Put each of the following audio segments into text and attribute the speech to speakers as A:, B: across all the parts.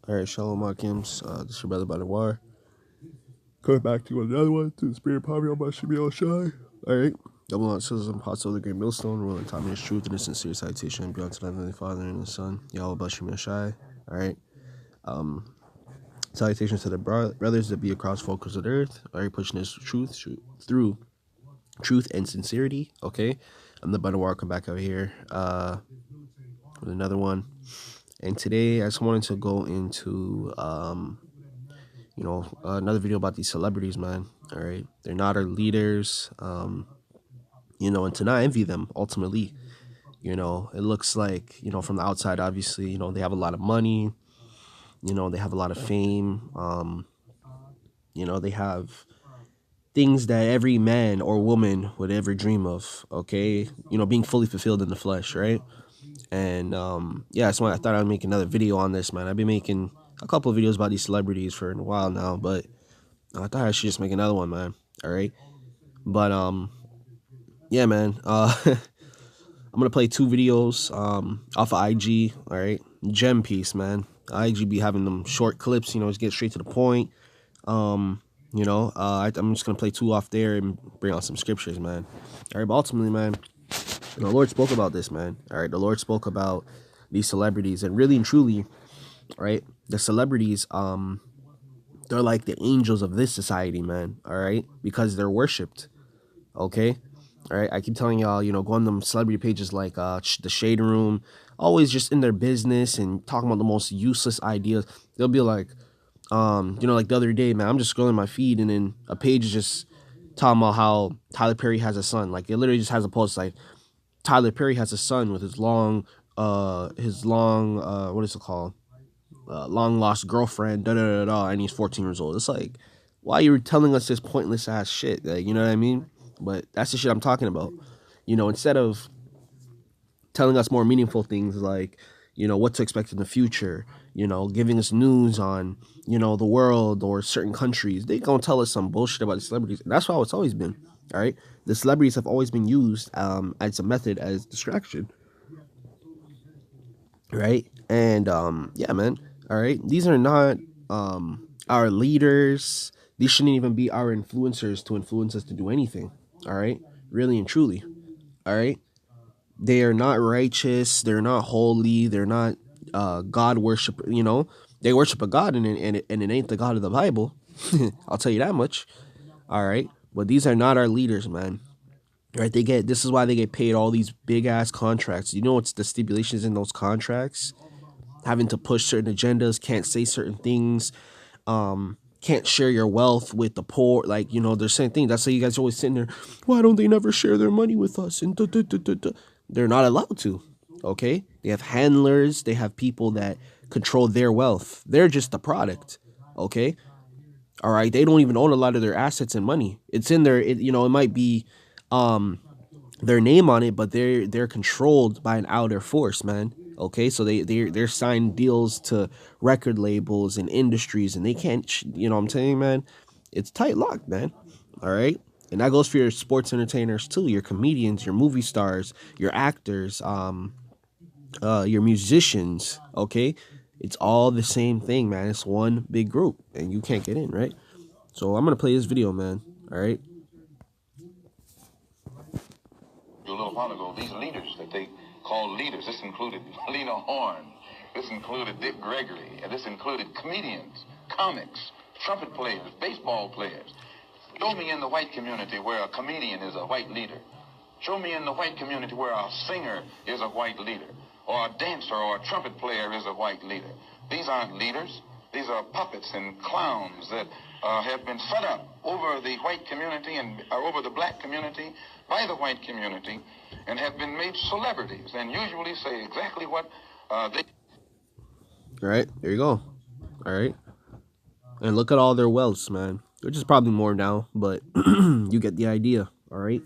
A: Alright, Shalom Akims. This is your brother Barak. Coming back to another one to the spirit poverty on my Shimmy Shy. Alright. Double on citizen, apostle of the great millstone, ruling time is truth and a sincere citation, beyond to the Heavenly Father and the Son, Yahawah Shimmy Shy. Alright. Salutations to the brothers that be across focus of the earth. Alright, pushing this truth through truth and sincerity. Okay. I'm the Barak, come back over here with another one. And today I just wanted to go into another video about these celebrities, man. All right, they're not our leaders, and to not envy them ultimately. It looks like, from the outside, obviously, they have a lot of money, they have a lot of fame, they have things that every man or woman would ever dream of. Okay, being fully fulfilled in the flesh, right? And yeah, that's why I thought I'd make another video on this, man. I've been making a couple of videos about these celebrities for a while now, but I thought I should just make another one, man. All right, but yeah, man. I'm gonna play two videos off of IG. All right, gem piece, man. IG be having them short clips, just get straight to the point. I'm just gonna play two off there and bring out some scriptures, man. All right, but ultimately, man, the Lord spoke about this, man. All right, the Lord spoke about these celebrities, and really and truly, right, the celebrities, they're like the angels of this society, man. All right, because they're worshipped. Okay, all right. I keep telling y'all, go on them celebrity pages like the Shade Room, always just in their business and talking about the most useless ideas. They'll be like, like the other day, man, I'm just scrolling my feed and then a page is just talking about how Tyler Perry has a son. Like it literally just has a post like Tyler Perry has a son with his long, what is it called? Long lost girlfriend, and he's 14 years old. It's like, why are you telling us this pointless ass shit? Like, you know what I mean? But that's the shit I'm talking about. Instead of telling us more meaningful things like, what to expect in the future, giving us news on, the world or certain countries, they gonna tell us some bullshit about the celebrities. And that's how it's always been. All right. The celebrities have always been used as a method, as distraction. Right. And yeah, man. All right. These are not our leaders. These shouldn't even be our influencers to influence us to do anything. All right. Really and truly. All right. They are not righteous. They're not holy. They're not God worship. They worship a God, and it ain't the God of the Bible. I'll tell you that much. All right. But these are not our leaders, man. Right? This is why they get paid all these big ass contracts. What's the stipulations in those contracts? Having to push certain agendas, can't say certain things, can't share your wealth with the poor. Like, there's certain things. That's why you guys are always sitting there, why don't they never share their money with us? And they're not allowed to. Okay? They have handlers, they have people that control their wealth. They're just the product. Okay? All right. They don't even own a lot of their assets and money. It's in their, it might be their name on it, but they're controlled by an outer force, man. Okay, so they're signed deals to record labels and industries, and they can't, what I'm saying, man. It's tight locked, man. All right, and that goes for your sports entertainers too, your comedians, your movie stars, your actors, your musicians. Okay, it's all the same thing, man. It's one big group, and you can't get in, right? So I'm gonna play this video, man. All right.
B: A little while ago, these leaders that they call leaders, this included Lena Horne, this included Dick Gregory, and this included comedians, comics, trumpet players, baseball players. Show me in the white community where a comedian is a white leader. Show me in the white community where a singer is a white leader, or a dancer or a trumpet player is a white leader. These aren't leaders. These are puppets and clowns that have been set up over the white community and over the black community by the white community and have been made celebrities and usually say exactly what they...
A: All right, there you go. All right. And look at all their wealths, man. Which is probably more now, but you get the idea, all right?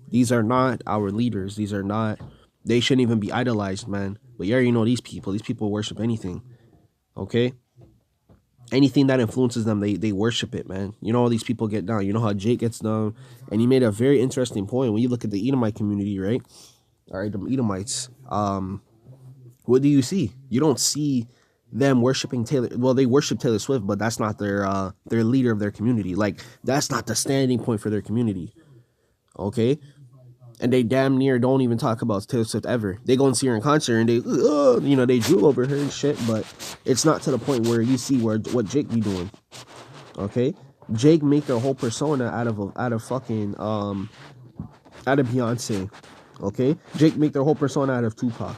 A: These are not our leaders. These are not... They shouldn't even be idolized, man. But you already know these people. These people worship anything, okay? Anything that influences them, they worship it, man. You know how these people get down. You know how Jake gets down. And he made a very interesting point. When you look at the Edomite community, right? All right, the Edomites. What do you see? You don't see them worshiping Taylor. Well, they worship Taylor Swift, but that's not their leader of their community. Like that's not the standing point for their community. Okay, and they damn near don't even talk about Taylor Swift ever. They go and see her in concert and they, they drool over her and shit. But it's not to the point where you see what Jake be doing. Okay, Jake make their whole persona out of Beyonce. Okay, Jake make their whole persona out of Tupac.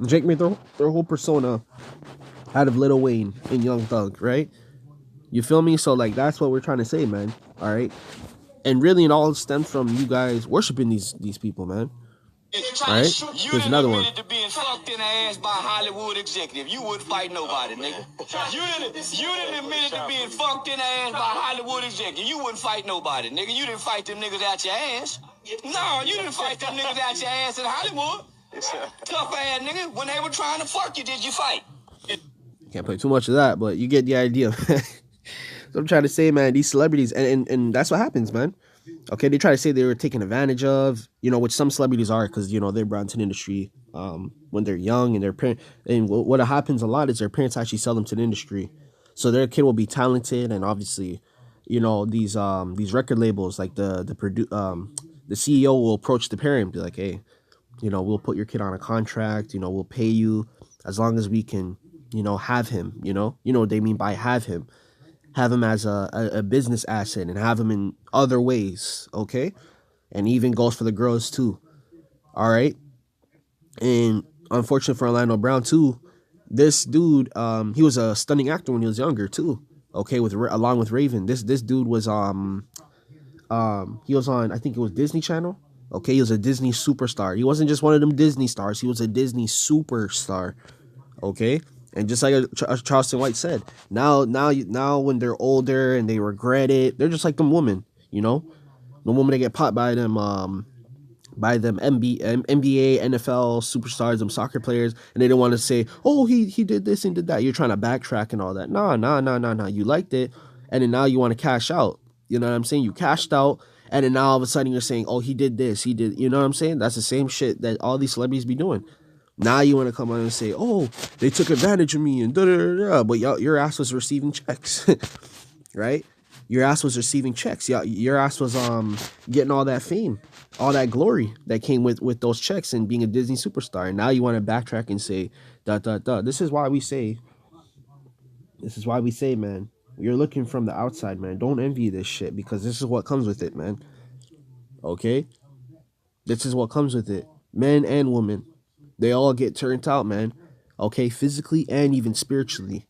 A: Jake made their whole persona out of Lil Wayne and Young Thug, right? You feel me? So like that's what we're trying to say, man. All right, and really, it all stems from you guys worshiping these people, man. All right, here's another one.
B: To being fucked in the ass by a Hollywood executive. You wouldn't fight nobody, nigga. You didn't admit to being fucked in the ass by a Hollywood executive. You wouldn't fight nobody, nigga. You didn't fight them niggas out your ass. No, you didn't fight them niggas out your ass in Hollywood. Tough ass nigga. When they were trying to fuck you, did you fight?
A: Can't play too much of that, but you get the idea. So I'm trying to say, man, these celebrities, and that's what happens, man. Okay, they try to say they were taken advantage of, which some celebrities are, because they're brought into the industry when they're young, and their parent, and what happens a lot is their parents actually sell them to the industry, so their kid will be talented, and obviously, these record labels like the CEO will approach the parent and be like, hey, we'll put your kid on a contract, we'll pay you as long as we can, have him, what they mean by have him as a business asset and have him in other ways, okay? And even goes for the girls too, all right? And unfortunately for Orlando Brown too, this dude, he was a stunning actor when he was younger too, okay? Along with Raven, this dude was he was on, I think it was Disney Channel, okay? He was a Disney superstar. He wasn't just one of them Disney stars. He was a Disney superstar, okay? And just like Charleston White said, now when they're older and they regret it, they're just like them women, the woman they get popped by them NBA, NFL superstars, them soccer players, and they don't want to say, oh, he did this and did that. You're trying to backtrack and all that. Nah. You liked it, and then now you want to cash out. You know what I'm saying? You cashed out, and then now all of a sudden you're saying, oh, he did this, he did. You know what I'm saying? That's the same shit that all these celebrities be doing. Now you want to come on and say, oh, they took advantage of me and da-da-da-da, but your ass was receiving checks, right? Your ass was receiving checks. Your ass was getting all that fame, all that glory that came with those checks and being a Disney superstar. And now you want to backtrack and say, This is why we say, man, you're looking from the outside, man. Don't envy this shit because this is what comes with it, man. Okay? This is what comes with it. Men and women. They all get turned out, man. Okay, physically and even spiritually.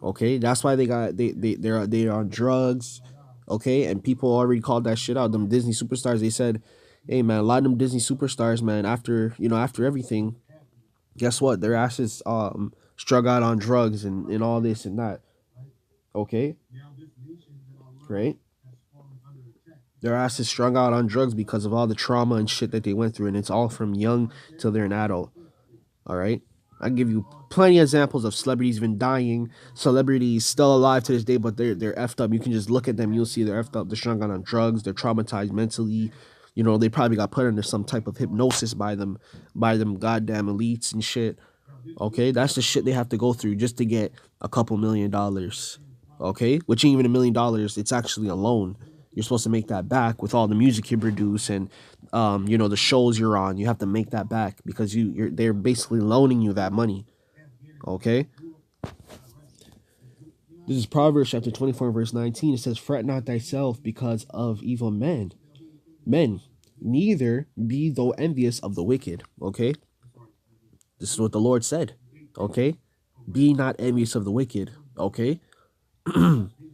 A: Okay, that's why they're on drugs. Okay, and people already called that shit out. Them Disney superstars, they said, hey man, a lot of them Disney superstars, man, after everything, guess what? Their asses strung out on drugs and all this and that. Okay? Right? Their asses strung out on drugs because of all the trauma and shit that they went through, and it's all from young till they're an adult. All right, I give you plenty of examples of celebrities even dying, celebrities still alive to this day, but they're effed up. You can just look at them, you'll see they're effed up. They're strung out on drugs. They're traumatized mentally. They probably got put under some type of hypnosis by them goddamn elites and shit. Okay, that's the shit they have to go through just to get a couple $1,000,000. Okay, which ain't even $1,000,000. It's actually a loan. You're supposed to make that back with all the music you produce and the shows you're on. You have to make that back because they're basically loaning you that money. Okay? This is Proverbs chapter 24, verse 19. It says, fret not thyself because of evil men. Men, neither be thou envious of the wicked. Okay? This is what the Lord said. Okay? Be not envious of the wicked. Okay?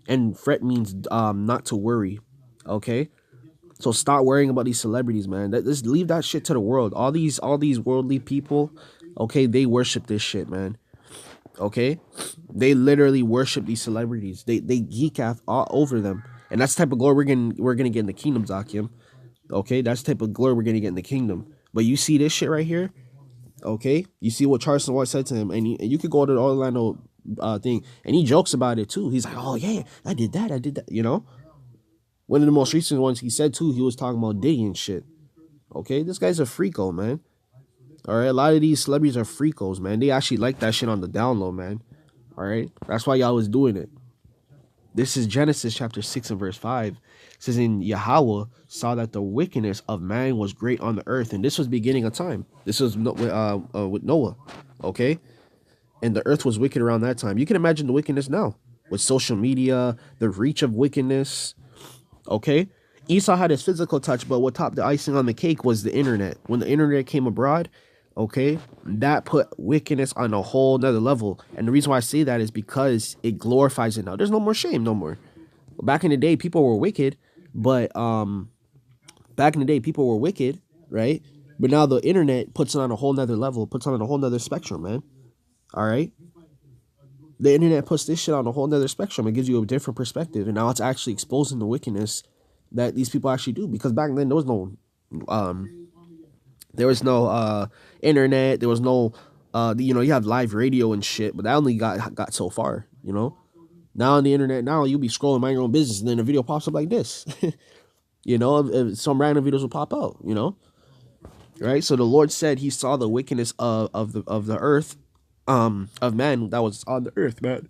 A: And fret means not to worry. Okay? So stop worrying about these celebrities, man. Just leave that shit to the world. All these worldly people, okay, they worship this shit, man. Okay? They literally worship these celebrities. They geek out all over them. And that's the type of glory we're gonna get in the kingdom, Zakim. Okay? That's the type of glory we're gonna get in the kingdom. But you see this shit right here? Okay? You see what Charleston White said to him, and you could go to the Orlando thing, and he jokes about it too. He's like, oh yeah, I did that. One of the most recent ones he said too, he was talking about Diddy and shit. Okay, this guy's a freako, man. All right, a lot of these celebrities are freakos, man. They actually like that shit on the down low, man. All right, that's why y'all was doing it. This is Genesis chapter 6 and verse 5. It says, in Yahawah saw that the wickedness of man was great on the earth. And this was beginning of time. This was with Noah. Okay? And the earth was wicked around that time. You can imagine the wickedness now. With social media, the reach of wickedness. Okay? Esau had his physical touch, but what topped the icing on the cake was the internet. When the internet came abroad, okay, that put wickedness on a whole nother level. And the reason why I say that is because it glorifies it now. There's no more shame, no more. Back in the day, people were wicked, but back in the day, people were wicked, right? But now the internet puts it on a whole nother level, puts it on a whole nother spectrum, man. All right? The internet puts this shit on a whole nother spectrum. It gives you a different perspective. And now it's actually exposing the wickedness that these people actually do. Because back then, there was no internet. There was no, you have live radio and shit, but that only got so far, Now on the internet, now you'll be scrolling, mind your own business, and then a video pops up like this. If some random videos will pop out, right? So the Lord said He saw the wickedness of the earth, of man that was on the earth, man.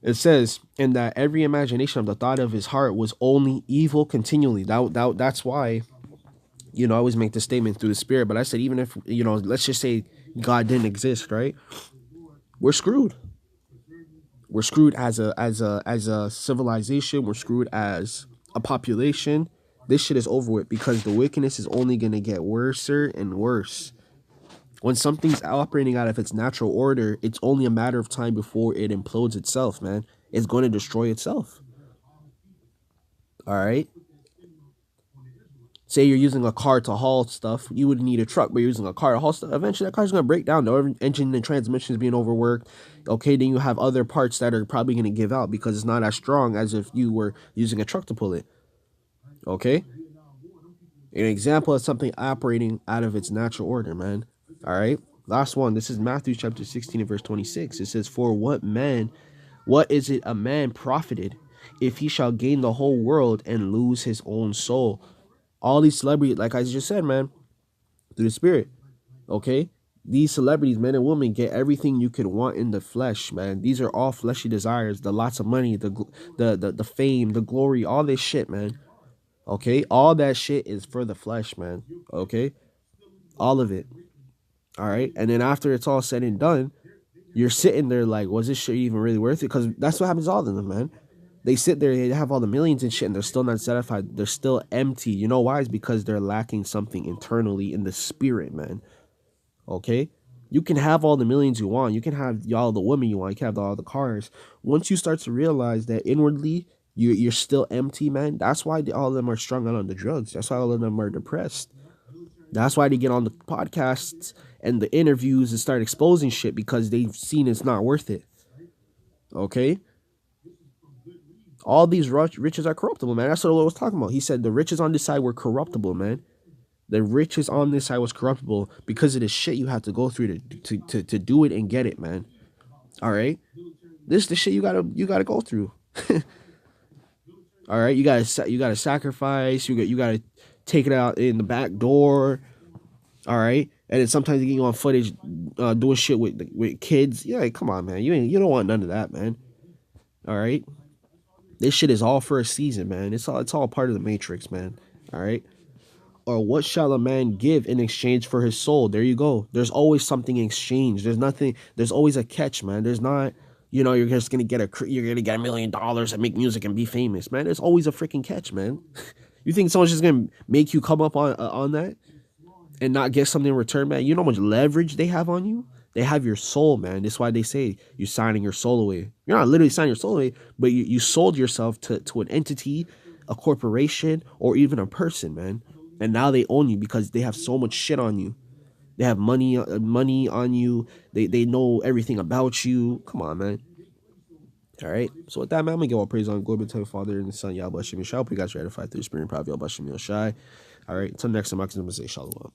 A: It says, and that every imagination of the thought of his heart was only evil continually. That's why, I always make the statement through the Spirit. But I said, even if, let's just say God didn't exist, right? We're screwed. We're screwed as a civilization. We're screwed as a population. This shit is over with because the wickedness is only gonna get worse and worse. When something's operating out of its natural order, it's only a matter of time before it implodes itself, man. It's going to destroy itself. All right? Say you're using a car to haul stuff. You would need a truck, but you're using a car to haul stuff. Eventually, that car's going to break down. The engine and transmission is being overworked. Okay, then you have other parts that are probably going to give out because it's not as strong as if you were using a truck to pull it. Okay? An example of something operating out of its natural order, man. All right, last one. This is Matthew chapter 16 and verse 26. It says, for what is it a man profited if he shall gain the whole world and lose his own soul? All these celebrities, like I just said, man, through the Spirit, okay? These celebrities, men and women, get everything you could want in the flesh, man. These are all fleshy desires, the lots of money, the fame, the glory, all this shit, man. Okay? All that shit is for the flesh, man. Okay? All of it. All right, and then after it's all said and done, you're sitting there like, was this shit even really worth it? Because that's what happens to all of them, man. They sit there, they have all the millions and shit, and they're still not satisfied. They're still empty. You know why? It's because they're lacking something internally in the spirit, man. Okay? You can have all the millions you want. You can have all the women you want. You can have all the cars. Once you start to realize that inwardly you're still empty, man, that's why all of them are strung out on the drugs. That's why all of them are depressed. That's why they get on the podcasts and the interviews and start exposing shit because they've seen it's not worth it. Okay? All these riches are corruptible, man. That's what the Lord was talking about. He said the riches on this side were corruptible, man. The riches on this side was corruptible because of the shit you have to go through to do it and get it, man. All right? This is the shit you gotta go through. All right? You gotta sacrifice. You gotta take it out in the back door. All right, and then sometimes you get you on footage doing shit with kids. Yeah, come on, man. You don't want none of that, man. All right, this shit is all for a season, man. It's all part of the matrix, man. All right. Or what shall a man give in exchange for his soul? There you go. There's always something in exchange. There's nothing. There's always a catch, man. There's not. You're just gonna get $1 million and make music and be famous, man. There's always a freaking catch, man. You think someone's just gonna make you come up on that? And not get something in return, man. You know how much leverage they have on you? They have your soul, man. That's why they say you're signing your soul away. You're not literally signing your soul away, but you sold yourself to an entity, a corporation, or even a person, man. And now they own you because they have so much shit on you. They have money on you. They know everything about you. Come on, man. All right. So with that, man, I'm going to give all praise on glory to the Father and the Son, Yahawashi. I hope you guys are edified through the Spirit and power of Yahawashi. All right. Until next time, I'm going to say shalom.